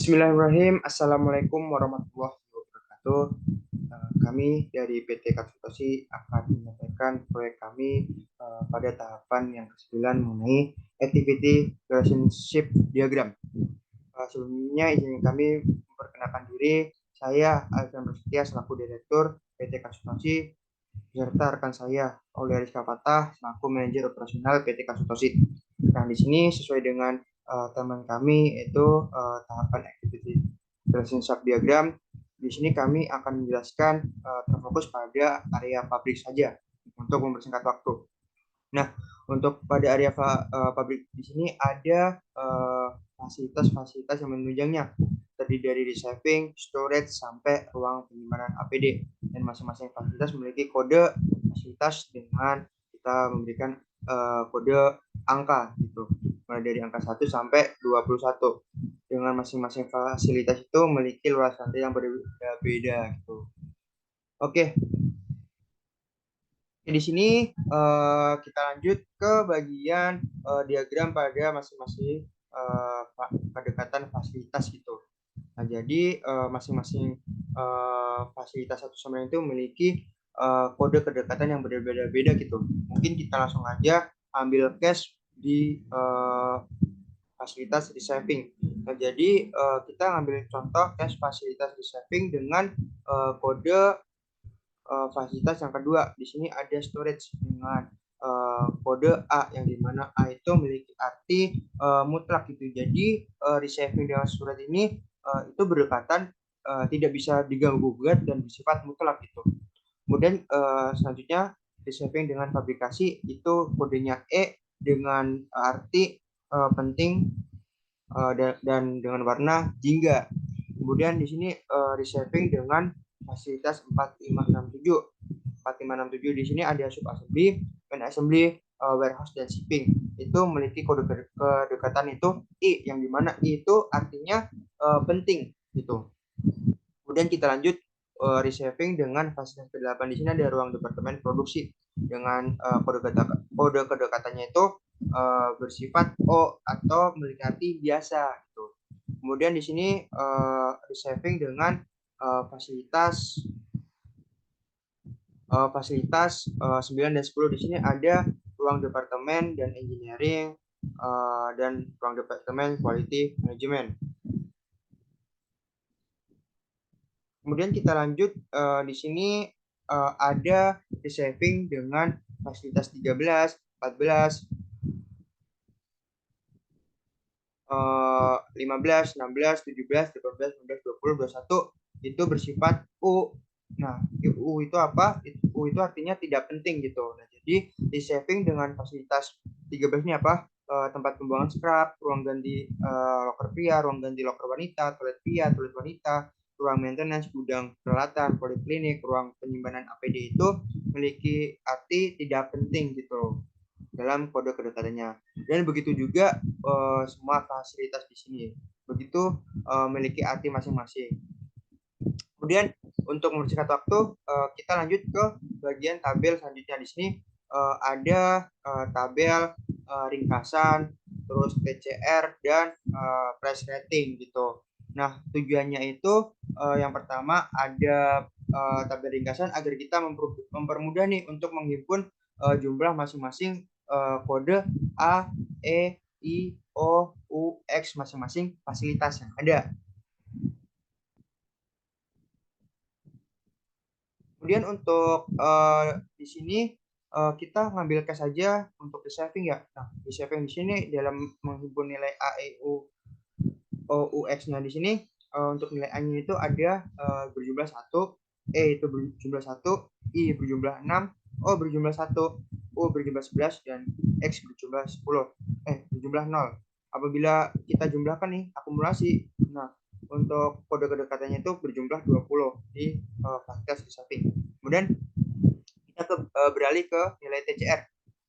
Bismillahirrahmanirrahim. Assalamualaikum warahmatullahi wabarakatuh. Kami dari PT Konsultasi akan menyampaikan proyek kami pada tahapan yang ke-9 mengenai Activity Relationship Diagram. Sebelumnya izin kami memperkenalkan diri. Saya Alfian Prasetya selaku Direktur PT Konsultasi beserta rekan saya Aulia Rizka Fatah selaku Manajer Operasional PT Konsultasi. Nah, di sini sesuai dengan teman kami yaitu tahapan activity relationship diagram. Di sini kami akan menjelaskan terfokus pada area pabrik saja untuk mempersingkat waktu. Nah, untuk pada area pabrik di sini ada fasilitas-fasilitas yang menunjangnya, terdiri dari receiving, storage, sampai ruang penyimpanan APD. Dan masing-masing fasilitas memiliki kode fasilitas dengan kita memberikan kode angka gitu, mulai dari angka 1 sampai 21. Dengan masing-masing fasilitas itu memiliki luas lantai yang berbeda-beda gitu. Oke. Di sini kita lanjut ke bagian diagram pada masing-masing pendekatan fasilitas gitu. Nah, jadi masing-masing fasilitas satu sama lain itu memiliki kode kedekatan yang berbeda-beda gitu. Mungkin kita langsung aja ambil case di fasilitas receiving. Nah, jadi kita ngambil contoh case fasilitas receiving dengan kode fasilitas yang kedua. Di sini ada storage dengan kode A, yang dimana A itu memiliki arti mutlak gitu. Jadi receiving dengan storage ini itu berdekatan, tidak bisa diganggu gugat dan bersifat mutlak gitu. Kemudian selanjutnya receiving dengan fabrikasi itu kodenya E dengan arti penting dan dengan warna jingga. Kemudian di sini receiving dengan fasilitas 4567. 4567 di sini ada sub assembly, main assembly, warehouse dan shipping. Itu memiliki kode kedekatan itu I, yang dimana I itu artinya penting gitu. Kemudian kita lanjut receiving dengan fasilitas ke-8. Di sini ada ruang departemen produksi dengan kode kedekatannya itu bersifat O atau memiliki arti biasa gitu. Kemudian di sini receiving dengan fasilitas 9 dan 10. Di sini ada ruang departemen dan engineering dan ruang departemen quality management. Kemudian kita lanjut di sini ada receiving dengan fasilitas 13, 14, 15, 16, 17, 18, 19, 20, 21 itu bersifat U. Nah, U itu apa? U itu artinya tidak penting gitu. Nah, jadi receiving dengan fasilitas 13 ini apa? Tempat pembuangan scrap, ruang ganti loker pria, ruang ganti loker wanita, toilet pria, toilet wanita, ruang maintenance, gudang peralatan, poliklinik, ruang penyimpanan APD itu memiliki arti tidak penting gitu dalam kode kedekatannya. Dan begitu juga semua fasilitas di sini. Begitu memiliki arti masing-masing. Kemudian untuk mempersingkat waktu, kita lanjut ke bagian tabel selanjutnya. Di sini ada tabel ringkasan, terus TCR dan price rating gitu. Nah, tujuannya itu yang pertama ada tabel ringkasan agar kita mempermudah nih untuk menghimpun jumlah masing-masing kode A, E, I, O, U, X masing-masing fasilitas yang ada. Kemudian untuk di sini kita ngambil case saja untuk receiving ya. Nah, receiving di sini dalam menghimpun nilai A, E, U, O, U, X-nya di sini untuk nilai A-nya itu ada berjumlah 1, E itu berjumlah 1, I berjumlah 6, O berjumlah 1, U berjumlah 11, dan X berjumlah 10. Berjumlah 0. Apabila kita jumlahkan nih akumulasi, nah untuk kode kedekatannya itu berjumlah 20 di fasilitas receiving. Kemudian kita beralih ke nilai TCR.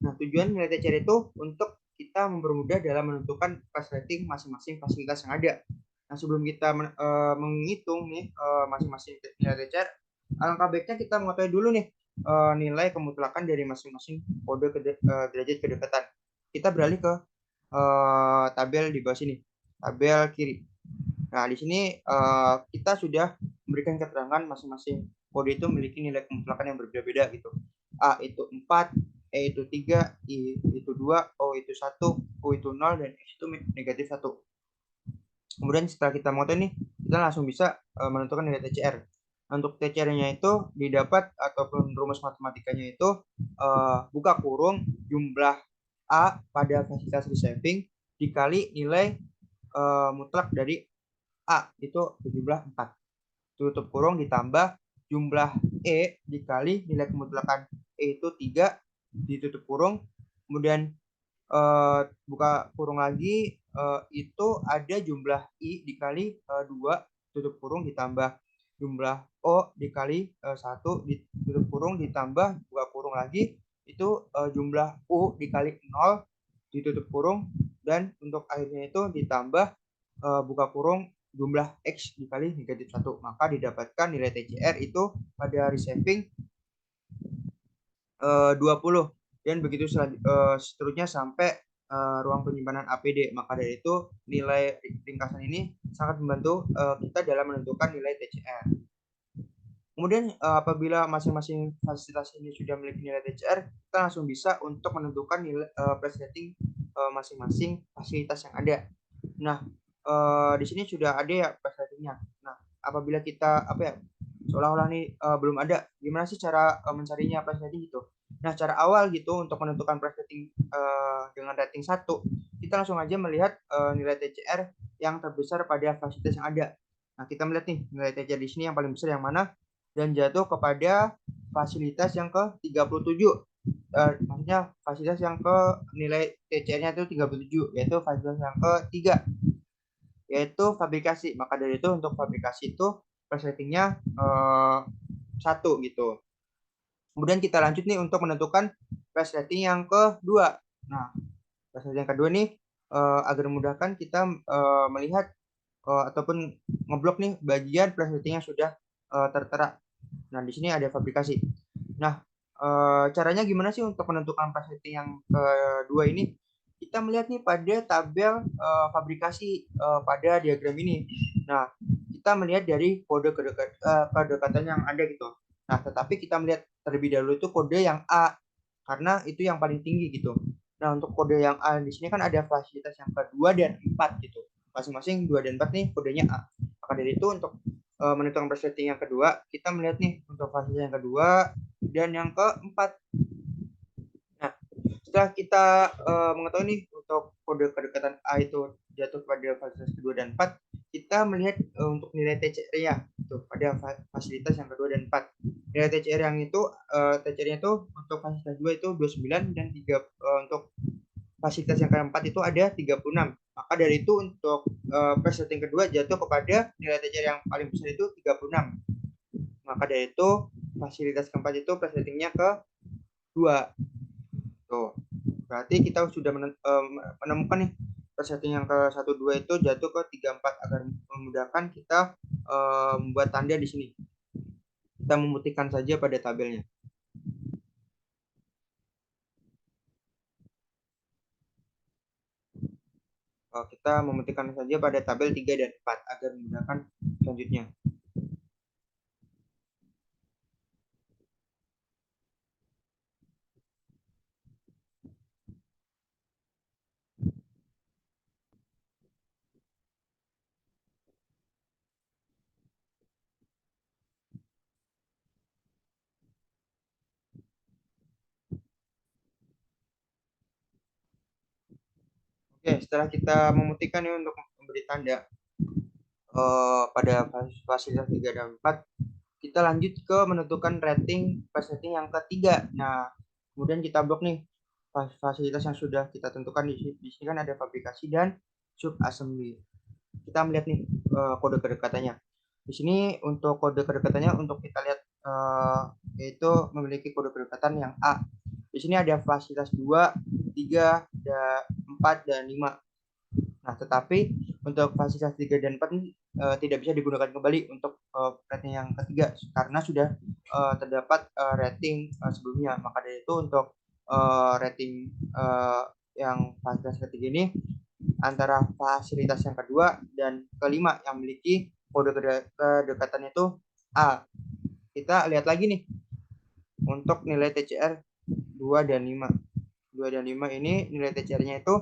Nah, tujuan nilai TCR itu untuk kita mempermudah dalam menentukan price rating masing-masing fasilitas yang ada. Nah, sebelum kita menghitung nih masing-masing nilai TCR, alangkah baiknya kita mengetahui dulu nih nilai kemutlakan dari masing-masing kode derajat kedekatan. Kita beralih ke tabel di bawah sini, tabel kiri. Nah, di sini kita sudah memberikan keterangan masing-masing kode itu memiliki nilai kemutlakan yang berbeda-beda gitu. A itu 4, E itu 3, I itu 2, O itu 1, U itu 0, dan X itu negatif 1. Kemudian setelah kita mengetahui ini, kita langsung bisa menentukan nilai TCR. Untuk TCR-nya itu didapat ataupun rumus matematikanya itu buka kurung jumlah A pada fasilitas receiving dikali nilai mutlak dari A itu berjumlah 4. Tutup kurung ditambah jumlah E dikali nilai kemutlakan E itu 3 ditutup kurung. Kemudian buka kurung lagi, itu ada jumlah I dikali 2 tutup kurung ditambah jumlah O dikali 1 ditutup kurung ditambah buka kurung lagi itu jumlah U dikali 0 ditutup kurung, dan untuk akhirnya itu ditambah buka kurung jumlah X dikali negatif 1. Maka didapatkan nilai TCR itu pada receiving 20, dan begitu seterusnya sampai ruang penyimpanan APD. Maka dari itu nilai ringkasan ini sangat membantu kita dalam menentukan nilai TCR. Kemudian apabila masing-masing fasilitas ini sudah memiliki nilai TCR, kita langsung bisa untuk menentukan nilai price rating masing-masing fasilitas yang ada. Nah, di sini sudah ada ya price ratingnya. Nah, apabila kita seolah-olah nih belum ada, gimana sih cara mencarinya price rating gitu? Nah, cara awal gitu untuk menentukan price rating dengan rating 1, kita langsung aja melihat nilai TCR yang terbesar pada fasilitas yang ada. Nah, kita melihat nih nilai TCR di sini yang paling besar yang mana, dan jatuh kepada fasilitas yang ke-37. Maksudnya fasilitas yang ke nilai TCR-nya itu 37, yaitu fasilitas yang ketiga, yaitu fabrikasi. Maka dari itu untuk fabrikasi itu price ratingnya 1 gitu. Kemudian kita lanjut nih untuk menentukan price rating yang kedua. Nah, price rating yang kedua nih agar memudahkan kita melihat ataupun ngeblok nih bagian price rating yang sudah tertera. Nah, di sini ada fabrikasi. Nah, caranya gimana sih untuk menentukan price rating yang kedua ini? Kita melihat nih pada tabel fabrikasi pada diagram ini. Nah, kita melihat dari kode kedekatan yang ada gitu. Nah, tetapi kita melihat terlebih dahulu itu kode yang A, karena itu yang paling tinggi gitu. Nah, untuk kode yang A di sini kan ada fasilitas yang kedua dan 4 gitu. Masing-masing 2 dan 4 nih kodenya A. Maka dari itu untuk menentukan price rating yang kedua, kita melihat nih untuk fasilitas yang kedua dan yang keempat. Nah, setelah kita mengetahui nih untuk kode kedekatan A itu jatuh pada fasilitas kedua dan 4, kita melihat untuk nilai TCR-nya tuh pada fasilitas yang kedua dan 4. Nilai TCR yang itu TCR-nya itu untuk fasilitas 2 itu 29, dan 3 untuk fasilitas yang keempat itu ada 36. Maka dari itu untuk price rating kedua jatuh kepada nilai TCR yang paling besar itu 36. Maka dari itu fasilitas keempat itu price ratingnya ke 2. Tuh. Berarti kita sudah menemukan nih price rating yang ke 1 2 itu jatuh ke 34, agar memudahkan kita membuat tanda di sini. Kita memutihkan saja pada tabelnya. Kita memutihkan saja pada tabel 3 dan 4 agar memudahkan selanjutnya. Oke, setelah kita memutihkan ini untuk memberi tanda pada fasilitas 3 dan 4, kita lanjut ke menentukan rating price rating yang ketiga. Nah, kemudian kita blok nih fasilitas yang sudah kita tentukan di sini kan ada fabrikasi dan sub assembly. Kita melihat nih kode kedekatannya. Di sini untuk kode kedekatannya untuk kita lihat yaitu memiliki kode kedekatan yang A. Di sini ada fasilitas 2, 3, 4, dan 5. Nah, tetapi untuk fasilitas 3 dan 4 ini tidak bisa digunakan kembali untuk rating yang ketiga karena sudah terdapat rating sebelumnya. Maka dari itu untuk rating yang fasilitas ketiga ini antara fasilitas yang kedua dan kelima yang memiliki kode kedekatan itu A. Kita lihat lagi nih untuk nilai TCR 2 dan 5. 2 dan 5 ini nilai TCR-nya itu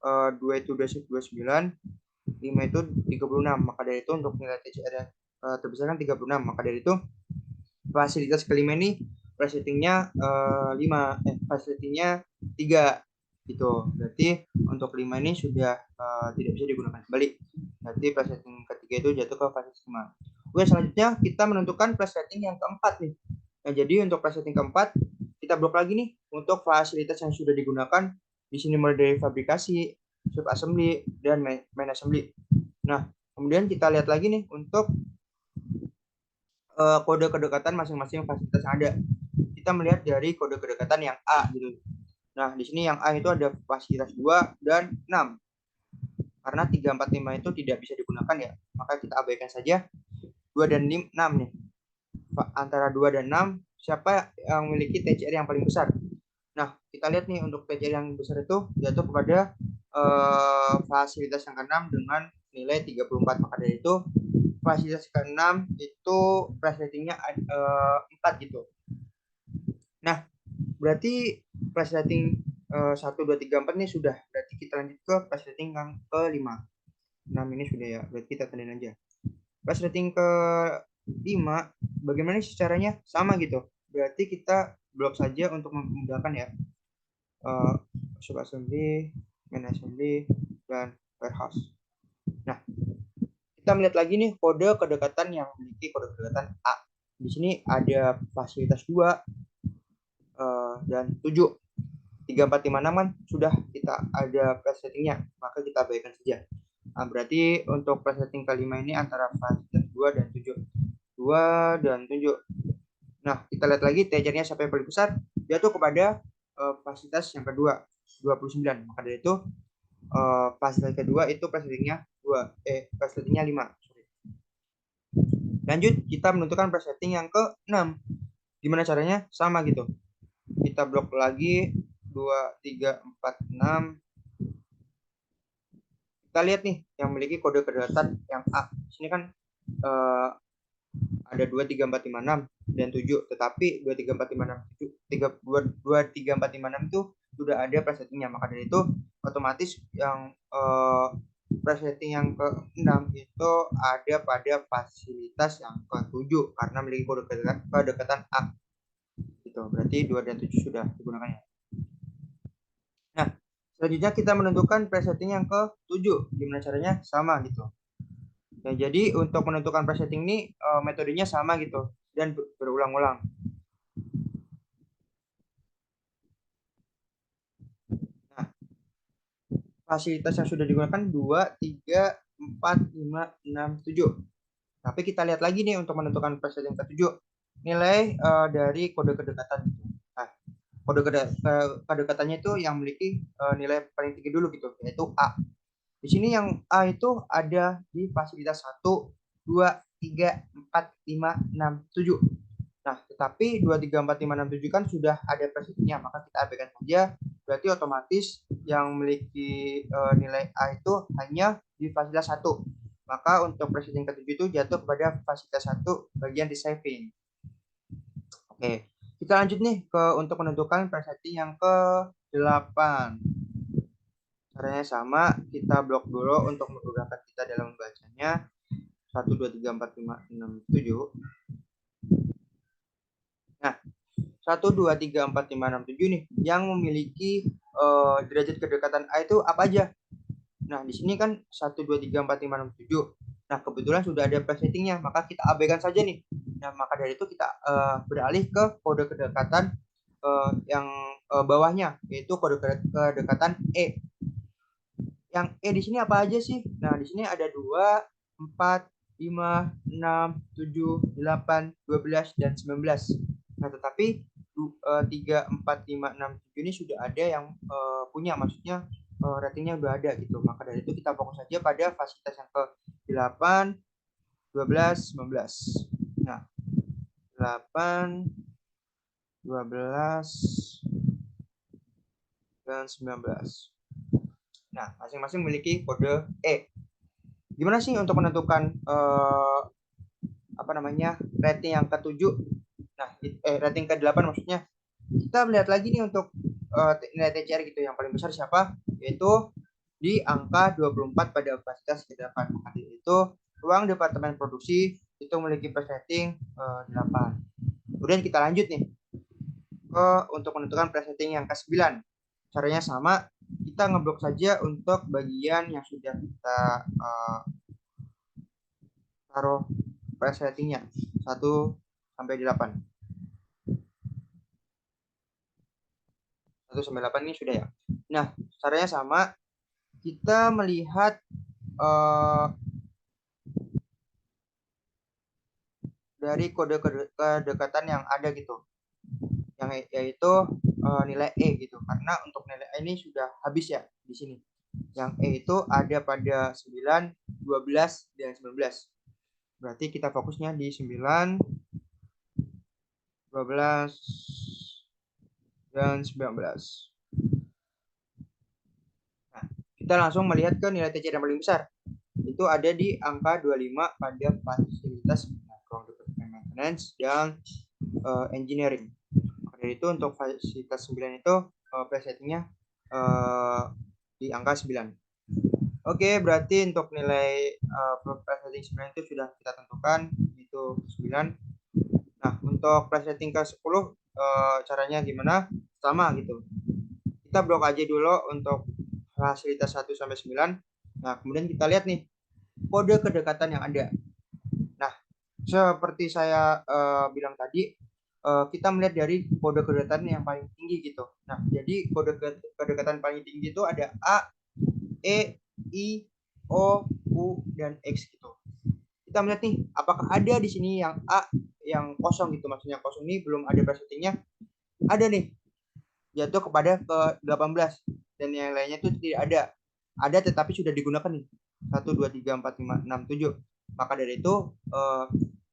2 itu 29, 5 itu 36. Maka dari itu untuk nilai TCR yang terbesar kan 36. Maka dari itu fasilitas kelima ini resletingnya 5, fasilitasnya 3 gitu. Berarti untuk 5 ini sudah tidak bisa digunakan kembali. Berarti resleting ketiga itu jatuh ke fasilitas 5. Oke, selanjutnya kita menentukan resleting yang keempat nih. Nah, jadi untuk resleting keempat kita blok lagi nih untuk fasilitas yang sudah digunakan. Di sini mulai dari fabrikasi, sub assembly, dan main assembly. Nah, kemudian kita lihat lagi nih untuk kode kedekatan masing-masing fasilitas yang ada. Kita melihat dari kode kedekatan yang A gitu. Nah, di sini yang A itu ada fasilitas 2 dan 6. Karena 3, 4, 5 itu tidak bisa digunakan ya, maka kita abaikan saja 2 dan 6 nih. Antara 2 dan 6, siapa yang memiliki TCR yang paling besar? Nah, kita lihat nih untuk TCR yang besar itu jatuh kepada fasilitas yang ke-6 dengan nilai 34. Maka dari itu fasilitas ke-6 itu price ratingnya 4 gitu. Nah, berarti price rating 1, 2, 3, 4 ini sudah. Berarti kita lanjut ke price rating yang ke-5. 6 ini sudah ya, berarti kita tandain aja. Price rating ke-5, bagaimana sih caranya? Sama gitu. Berarti kita blok saja untuk memudahkan ya. Sub assembly, main assembly, dan warehouse. Nah, kita melihat lagi nih kode kedekatan yang memiliki kode kedekatan A. Di sini ada fasilitas 2 dan 7. 3, 4, 5, 6 kan sudah kita ada presettingnya, maka kita abaikan saja. Nah, berarti untuk presetting kelima ini antara fasilitas 2 dan 7. 2 dan 7. Nah, kita lihat lagi TCR-nya siapa yang paling besar, jatuh kepada fasilitas yang kedua, 29. Maka dari itu fasilitas kedua itu presettingnya 2, presettingnya 5. Lanjut, kita menentukan presetting yang ke-6. Gimana caranya? Sama gitu. Kita blok lagi 2, 3, 4, 6. Kita lihat nih yang memiliki kode kedekatan yang A. Di sini kan ada 2, 3, 4, 5, 6 dan 7. Tetapi 2, 3, 4, 5, 6, 7, 2, 3, 4, 5, 6 itu sudah ada presettingnya. Maka dari itu otomatis yang presetting yang ke-6 itu ada pada fasilitas yang ke-7 karena memiliki kode kedekatan A. Gitu. Berarti 2 dan 7 sudah digunakan ya. Nah, selanjutnya kita menentukan presetting yang ke-7. Gimana caranya? Sama gitu. Ya, jadi untuk menentukan presetting ini metodenya sama gitu dan berulang-ulang. Nah, fasilitas yang sudah digunakan 2, 3, 4, 5, 6, 7. Tapi kita lihat lagi nih untuk menentukan presetting ke-7 nilai dari kode kedekatan. Nah, kode kedekatannya itu yang memiliki nilai paling tinggi dulu gitu, yaitu A. Di sini yang A itu ada di fasilitas 1, 2, 3, 4, 5, 6, 7. Nah, tetapi 2, 3, 4, 5, 6, 7 kan sudah ada presettingnya, maka kita abaikan saja. Berarti otomatis yang memiliki nilai A itu hanya di fasilitas 1. Maka untuk presetting ke-7 itu jatuh kepada fasilitas 1 bagian receiving. Oke, kita lanjut nih ke untuk menentukan presetting yang ke-8. Caranya sama, kita blok dulu untuk memudahkan kita dalam membacanya. 1, 2, 3, 4, 5, 6, 7. Nah, 1, 2, 3, 4, 5, 6, 7 nih yang memiliki derajat kedekatan A itu apa aja? Nah, di sini kan 1, 2, 3, 4, 5, 6, 7. Nah, kebetulan sudah ada presettingnya, maka kita abaikan saja nih. Nah, maka dari itu kita beralih ke kode kedekatan yang bawahnya, yaitu kode kedekatan E. Yang E di sini apa aja sih? Nah, di sini ada 2, 4, 5, 6, 7, 8, 12, dan 19. Nah, tetapi 3, 4, 5, 6, 7 ini sudah ada yang punya, maksudnya ratingnya udah ada gitu. Maka dari itu kita fokus saja pada fasilitas yang ke-8, 12, 19. Nah, 8, 12, dan 19. Nah, masing-masing memiliki kode E. Gimana sih untuk menentukan rating yang ke-7? Nah, rating ke-8 maksudnya. Kita melihat lagi nih untuk nilai TCR gitu. Yang paling besar siapa? Yaitu di angka 24 pada kapasitas ke-8. Itu ruang departemen produksi itu memiliki plus rating 8. Kemudian kita lanjut nih untuk menentukan presetting yang ke-9. Caranya sama, kita ngeblok saja untuk bagian yang sudah kita taruh presettingnya 1 sampai 8. 1 sampai 8 ini sudah ya. Nah, caranya sama, kita melihat dari kode kedekatan yang ada gitu, yang yaitu nilai E gitu, karena untuk nilai E ini sudah habis ya di sini. Yang E itu ada pada 9, 12, dan 19. Berarti kita fokusnya di 9, 12, dan 19. Nah, kita langsung melihat ke nilai TCR yang paling besar. Itu ada di angka 25 pada fasilitas maintenance dan engineering. Dari itu untuk fasilitas 9 itu presettingnya di angka 9. Oke, berarti untuk nilai presetting 9 itu sudah kita tentukan, itu 9. Nah, untuk presetting ke 10 caranya gimana? Sama gitu. Kita blok aja dulu untuk fasilitas 1 sampai 9. Nah, kemudian kita lihat nih kode kedekatan yang ada. Nah, seperti saya bilang tadi, kita melihat dari kode kedekatan yang paling tinggi gitu. Nah, jadi kode kedekatan paling tinggi itu ada A, E, I, O, U, dan X gitu. Kita melihat nih, apakah ada di sini yang A yang kosong gitu, maksudnya kosong ini belum ada presettingnya. Ada nih, jatuh kepada ke 18, dan yang lainnya itu tidak ada. Ada tetapi sudah digunakan nih. 1, 2, 3, 4, 5, 6, 7. Maka dari itu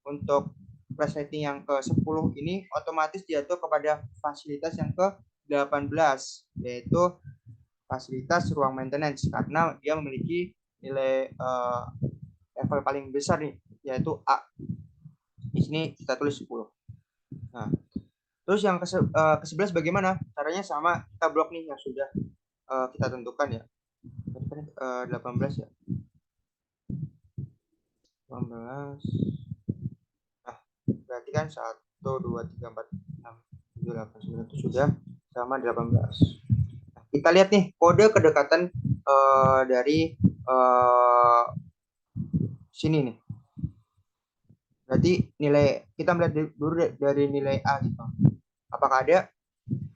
untuk presetting yang ke-10 ini otomatis jatuh kepada fasilitas yang ke-18, yaitu fasilitas ruang maintenance, karena dia memiliki nilai level paling besar nih, yaitu A. Di sini kita tulis 10. Nah, terus yang ke-11 bagaimana? Caranya sama, kita blok nih yang sudah kita tentukan ya. 18 ya. 18. Nah, berarti kan 1, 2, 3, 4, 6, 7, 8, 9 itu sudah sama 18. Nah, kita lihat nih kode kedekatan dari sini nih. Berarti nilai, kita melihat dulu dari nilai A gitu. Apakah ada?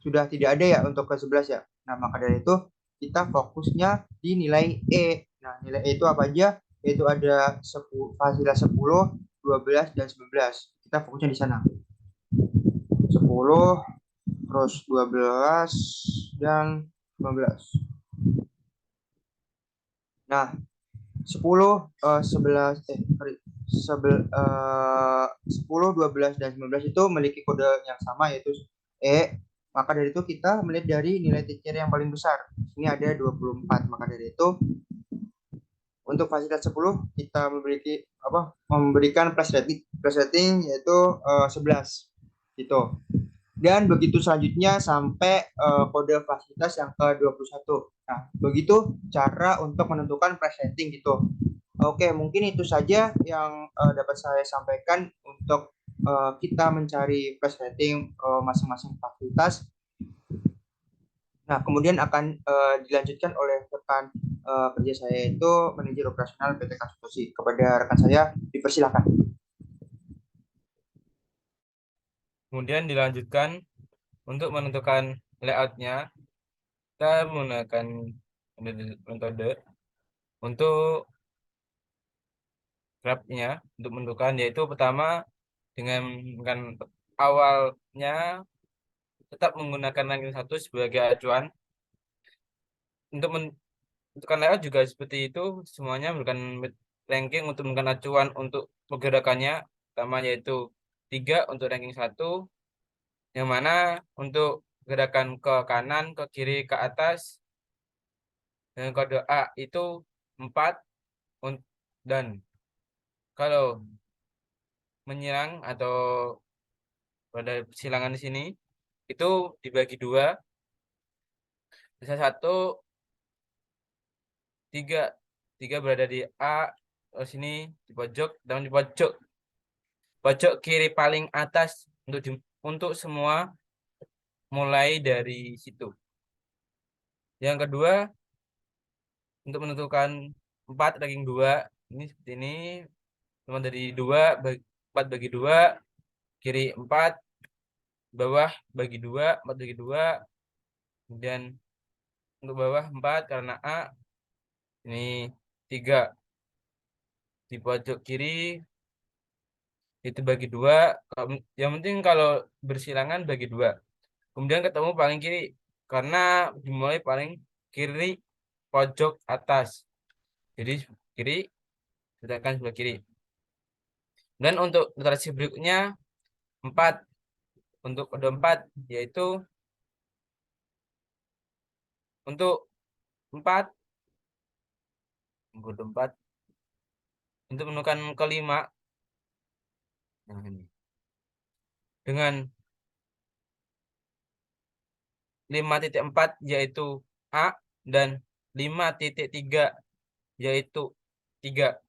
Sudah tidak ada ya untuk ke-11 ya. Nah, maka dari itu kita fokusnya di nilai E. Nah, nilai E itu apa aja? Yaitu ada 10, fasilitas 10, 12, dan 19. Kita fokusnya di sana. 10, terus 12, dan 19. Nah, 10, 11, 10, 12, dan 19 itu memiliki kode yang sama, yaitu E. Maka dari itu kita melihat dari nilai TCR yang paling besar. Ini ada 24. Maka dari itu untuk fasilitas 10 kita memberikan plus rating yaitu 11 gitu. Dan begitu selanjutnya sampai kode fasilitas yang ke-21. Nah, begitu cara untuk menentukan price rating gitu. Oke, mungkin itu saja yang dapat saya sampaikan untuk kita mencari price rating masing-masing fasilitas. Nah, kemudian akan dilanjutkan oleh rekan kerja saya, itu manajer operasional PT Konstruksi. Kepada rekan saya, dipersilakan. Kemudian dilanjutkan untuk menentukan layoutnya, kita menggunakan metode untuk grabnya untuk menentukan, yaitu pertama dengan awalnya tetap menggunakan ranking 1 sebagai acuan. Untuk menentukan layout juga seperti itu, semuanya menggunakan ranking untuk menggunakan acuan untuk pergerakannya. Pertama yaitu 3 untuk ranking 1, yang mana untuk gerakan ke kanan, ke kiri, ke atas dengan kode A itu 4 dan kalau menyerang atau pada silangan di sini itu dibagi dua, bisa satu tiga, tiga berada di A, sini di pojok dan di pojok pojok kiri paling atas untuk semua mulai dari situ. Yang kedua, untuk menentukan 4 ranking 2 ini seperti ini, teman dari 2 4 bagi 2, kiri 4, bawah bagi 2, 4 bagi 2, kemudian untuk bawah 4 karena A ini 3 di pojok kiri itu bagi 2. Yang penting kalau bersilangan bagi 2. Kemudian ketemu paling kiri karena dimulai paling kiri pojok atas. Jadi kiri, letakkan sebelah kiri. Dan untuk literasi berikutnya 4. Untuk kode 4 yaitu untuk 4 kode 4 untuk menemukan kelima nah ini dengan 5.4 yaitu A dan 5.3 yaitu 3.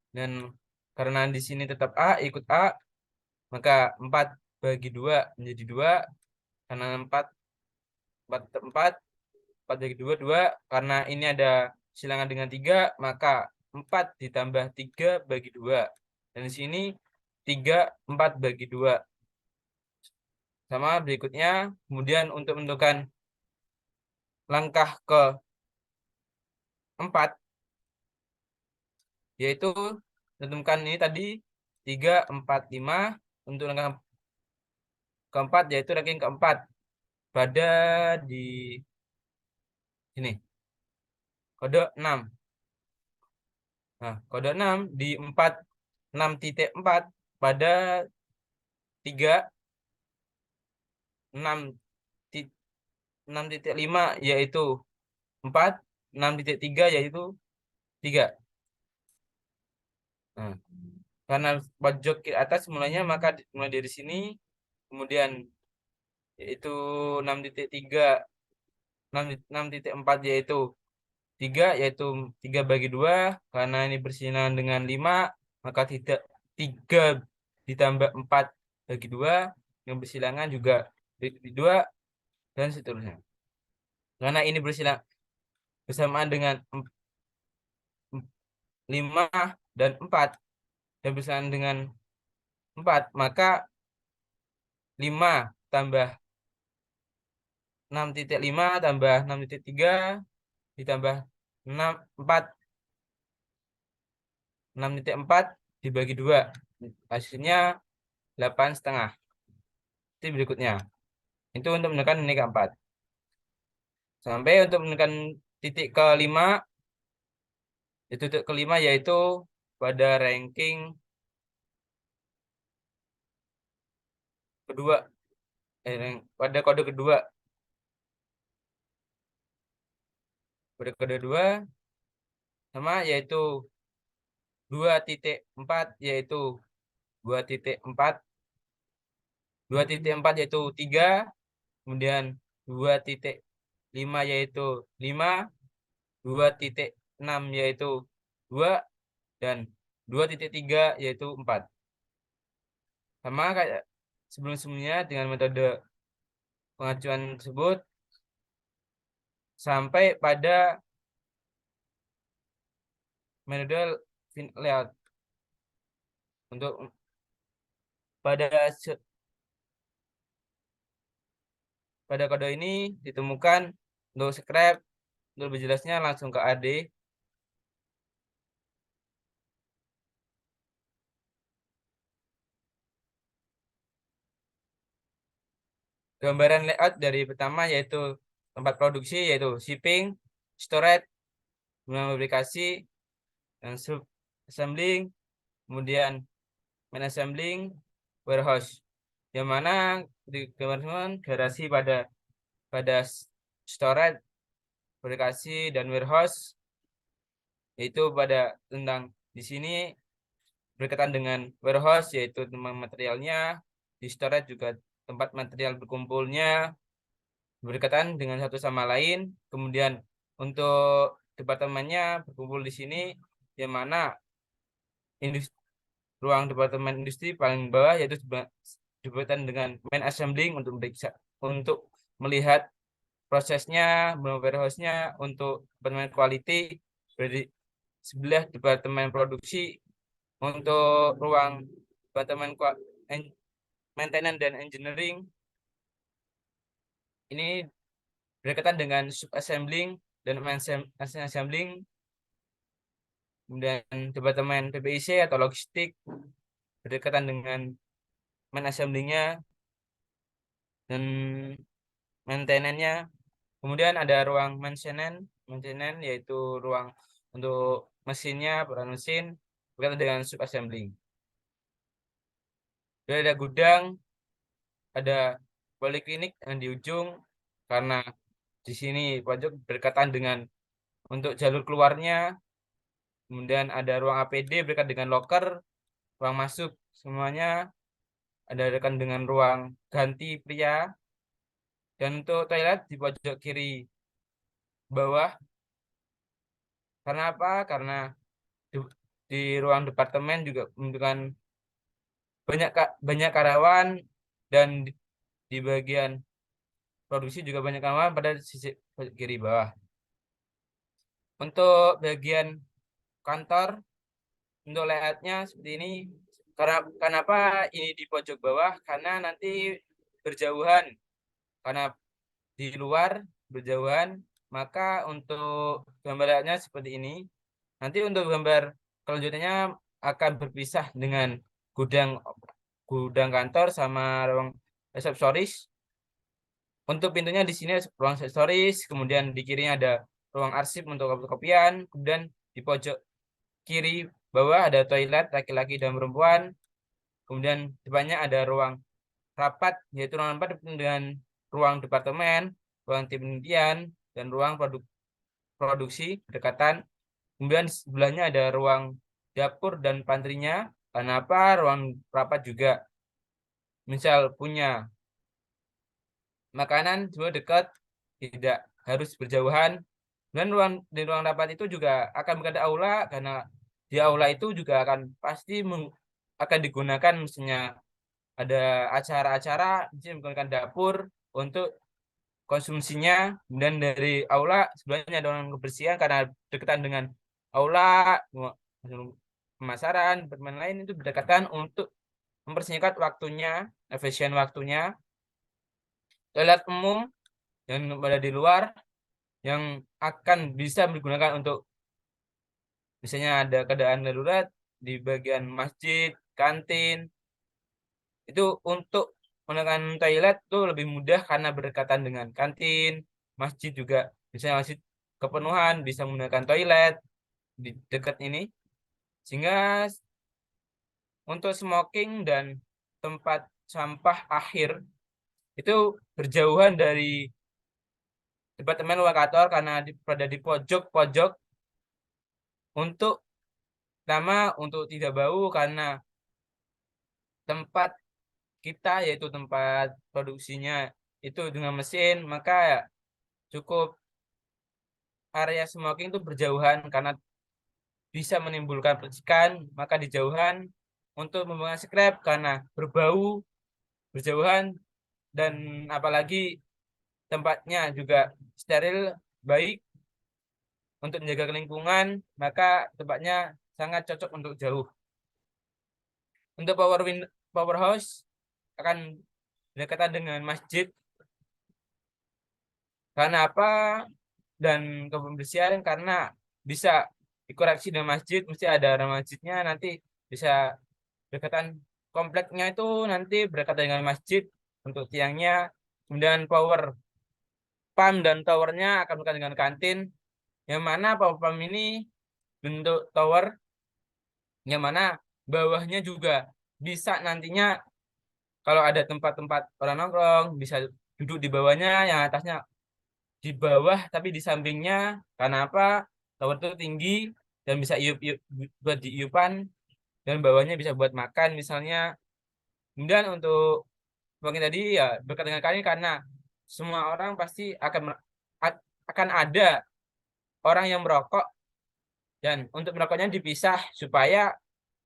Dan karena di sini tetap A ikut A, maka 4 bagi 2 menjadi 2 karena 4 4 4 4 bagi 2 2 karena ini ada silangan dengan 3, maka 4 ditambah 3 bagi 2. Dan di sini 3 4 bagi 2. Sama berikutnya, kemudian untuk menentukan langkah ke 4 yaitu tentukan ini tadi 3 4 5 untuk langkah keempat yaitu ranking keempat pada di sini kode 6. Nah, kode 6 di 6.4 pada 3 6.5 yaitu 4, 6.3 yaitu 3. Nah, karena pojok kiri atas mulainya maka mulai dari sini, kemudian yaitu 6.3 6.4 yaitu 3 yaitu 3 bagi 2 karena ini bersilangan dengan 5 maka tidak 3 ditambah 4 bagi 2 yang bersilangan juga bagi 2 dan seterusnya. Karena ini bersamaan dengan 5 dan 4 dan bersamaan dengan 4 maka 5 tambah 6.5 tambah 6.3 ditambah 4 6.4 dibagi 2 hasilnya 8,5. Itu berikutnya itu untuk menekan ini keempat. Sampai untuk menekan titik kelima, titik kelima yaitu pada ranking kedua, pada kode kedua. Kode kedua sama yaitu 2.4 yaitu 2.4 2.4 yaitu 3, kemudian 2.5 yaitu 5, 2.6 yaitu 2 dan 2.3 yaitu 4. Sama kayak sebelum-sebelumnya dengan metode pengajuan tersebut sampai pada metode layout. Untuk pada pada kode ini ditemukan untuk script untuk lebih jelasnya langsung ke AD. Gambaran layout dari pertama yaitu tempat produksi yaitu shipping, storage, kemudian aplikasi, dan assembling, kemudian main assembling, warehouse. Yang mana di gambaran garasi pada storage, fabrikasi dan warehouse, yaitu pada tentang di sini berkaitan dengan warehouse yaitu tempat materialnya, di storage juga tempat material berkumpulnya, berkaitan dengan satu sama lain. Kemudian untuk departemennya berkumpul di sini, yang mana ruang departemen industri paling bawah yaitu berkaitan dengan main assembling untuk untuk melihat prosesnya, warehouse-nya, untuk departemen quality berarti sebelah departemen produksi, untuk ruang departemen maintenance dan engineering ini berkaitan dengan sub assembling dan main assembling. Kemudian departemen PPIC atau logistik berdekatan dengan main assembly-nya dan maintenance-nya. Kemudian ada ruang maintenance yaitu ruang untuk mesinnya, peran mesin berkaitan dengan sub assembly. Kemudian ada gudang, ada poliklinik yang di ujung, karena di sini pojok berdekatan dengan untuk jalur keluarnya. Kemudian ada ruang APD berkaitan dengan locker, ruang masuk semuanya ada dekat dengan ruang ganti pria, dan untuk toilet di pojok kiri bawah. Karena apa? Karena di, di ruang departemen juga membutuhkan banyak karyawan, dan di bagian produksi juga banyak karyawan pada sisi pojok kiri bawah. Untuk bagian kantor, untuk layoutnya seperti ini. Kenapa ini di pojok bawah? Karena nanti berjauhan. Karena di luar berjauhan, maka untuk gambarnya seperti ini. Nanti untuk gambar selanjutnya akan berpisah dengan gudang gudang kantor sama ruang resepsionis. Untuk pintunya di sini ruang resepsionis, kemudian di kirinya ada ruang arsip untuk kopi-kopian, kemudian di pojok kiri bawah ada toilet laki-laki dan perempuan. Kemudian depannya ada ruang rapat, yaitu ruang rapat dengan ruang departemen, ruang tim penelitian, dan ruang produksi berdekatan. Kemudian sebelahnya ada ruang dapur dan pantrinya. Kenapa ruang rapat juga misal punya makanan juga dekat, tidak harus berjauhan. Dan di ruang rapat itu juga akan berada aula, karena di aula itu juga akan pasti akan digunakan misalnya ada acara-acara, misalnya menggunakan dapur untuk konsumsinya. Dan dari aula sebenarnya ada ruang kebersihan karena berdekatan dengan aula, pemasaran, bermain lain itu berdekatan untuk mempersingkat waktunya, efisien waktunya. Toilet umum yang berada di luar yang akan bisa digunakan untuk misalnya ada keadaan darurat di bagian masjid, kantin, itu untuk menggunakan toilet itu lebih mudah karena berdekatan dengan kantin, masjid juga. Misalnya masjid kepenuhan bisa menggunakan toilet di dekat ini, sehingga untuk smoking dan tempat sampah akhir itu berjauhan dari departemen lokator karena pada di pojok-pojok, untuk pertama untuk tidak bau karena tempat kita yaitu tempat produksinya itu dengan mesin, maka cukup area smoking itu berjauhan karena bisa menimbulkan percikan, maka dijauhan. Untuk membuang scrap karena berbau, berjauhan. Dan apalagi tempatnya juga steril, baik untuk menjaga lingkungan, maka tempatnya sangat cocok untuk jauh. Untuk powerhouse akan berdekatan dengan masjid. Karena apa? Dan kebersihan karena bisa dikoreksi dengan masjid, mesti ada masjidnya, nanti bisa berdekatan kompleknya itu nanti berdekatan dengan masjid untuk tiangnya. Kemudian power pump dan towernya akan berdekatan dengan kantin, yang mana power pump ini bentuk tower, yang mana bawahnya juga bisa nantinya kalau ada tempat-tempat orang nongkrong bisa duduk di bawahnya, yang atasnya di bawah tapi di sampingnya. Karena apa? Tower itu tinggi dan bisa buat diiupan, dan bawahnya bisa buat makan misalnya. Kemudian untuk mungkin tadi ya berkaitan dengan kalian, karena semua orang pasti akan ada orang yang merokok, dan untuk merokoknya dipisah supaya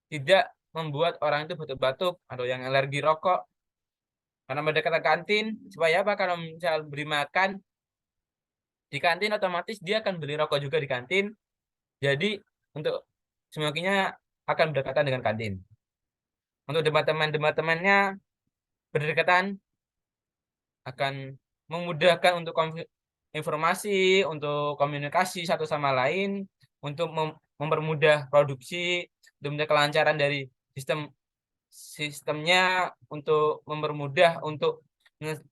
tidak membuat orang itu batuk-batuk atau yang alergi rokok. Karena mendekatkan kantin supaya apa? Kalau misal beri makan di kantin, otomatis dia akan beli rokok juga di kantin. Jadi untuk semuanya akan berdekatan dengan kantin. Untuk departemen-departemennya berdekatan akan memudahkan untuk informasi, untuk komunikasi satu sama lain, untuk mempermudah produksi, untuk mempermudah kelancaran dari sistemnya, untuk mempermudah untuk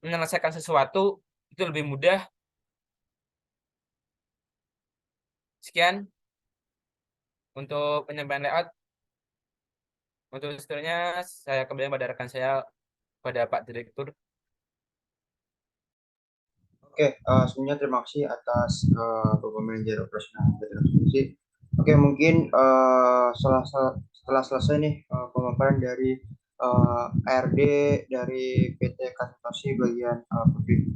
menyelesaikan sesuatu itu lebih mudah. Sekian untuk penyampaian layout. Untuk seterusnya saya kembali pada rekan saya, pada Pak Direktur. Oke, sebelumnya terima kasih atas Bapak Manajer Operasional dari Asuransi. Oke, mungkin setelah selesai nih pemaparan dari ARD dari PT Kasatoshi bagian publik.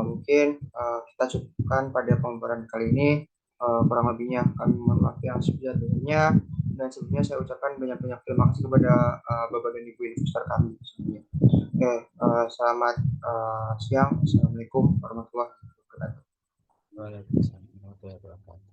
Mungkin kita cukupkan pada pemaparan kali ini. Kurang lebihnya kami mohon maaf yang sebesar-besarnya, dan sebelumnya saya ucapkan banyak-banyak terima kasih kepada Bapak dan Ibu investor kami sebelumnya. Oke, selamat siang. Assalamualaikum warahmatullahi wabarakatuh. Waalaikumsalam warahmatullahi wabarakatuh.